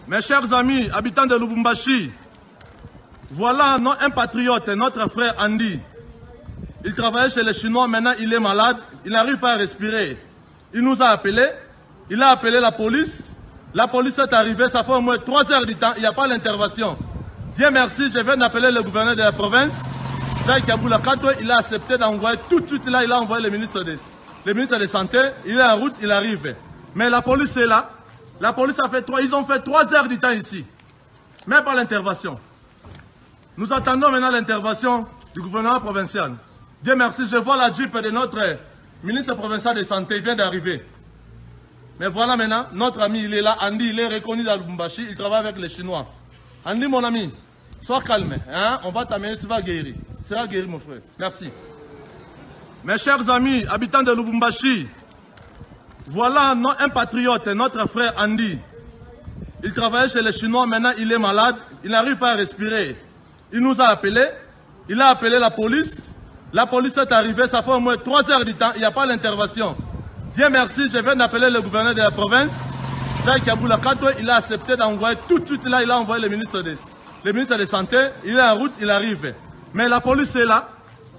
Mes chers amis, habitants de Lubumbashi, voilà un patriote, notre frère Andy. Il travaillait chez les Chinois, maintenant il est malade, il n'arrive pas à respirer. Il nous a appelés, il a appelé la police est arrivée, ça fait au moins 3 heures du temps, il n'y a pas l'intervention. Dieu merci, je viens d'appeler le gouverneur de la province, Jacques Kabula Kato, il a accepté d'envoyer tout de suite là, il a envoyé le ministre de Santé, il est en route, il arrive. Mais la police est là, la police a fait ils ont fait 3 heures du temps ici, même pas l'intervention. Nous attendons maintenant l'intervention du gouvernement provincial. Dieu merci, je vois la Jeep de notre ministre provincial de Santé, il vient d'arriver. Mais voilà maintenant, notre ami, il est là, Andy, il est reconnu dans Lubumbashi, il travaille avec les Chinois. Andy, mon ami, sois calme, hein? On va t'amener, tu vas guérir. Tu seras guéri, mon frère. Merci. Mes chers amis, habitants de Lubumbashi, voilà un patriote, notre frère Andy. Il travaillait chez les Chinois, maintenant il est malade, il n'arrive pas à respirer. Il nous a appelés, il a appelé la police est arrivée, ça fait au moins 3 heures du temps, il n'y a pas l'intervention. Dieu merci, je viens d'appeler le gouverneur de la province, Jacques Kabula Kato, il a accepté d'envoyer tout de suite là, il a envoyé le ministre de Santé, il est en route, il arrive. Mais la police est là,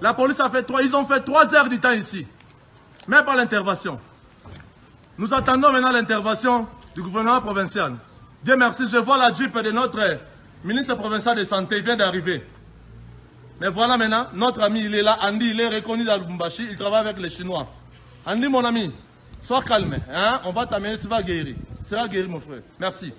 la police a fait ils ont fait 3 heures du temps ici, même pas l'intervention. Nous attendons maintenant l'intervention du gouvernement provincial. Dieu merci, je vois la Jeep de notre ministre provincial de Santé, il vient d'arriver. Mais voilà maintenant, notre ami, il est là, Andy, il est reconnu dans Lubumbashi, il travaille avec les Chinois. Andy, mon ami, sois calme, hein? On va t'amener, tu vas guérir. Tu seras guéri, mon frère. Merci.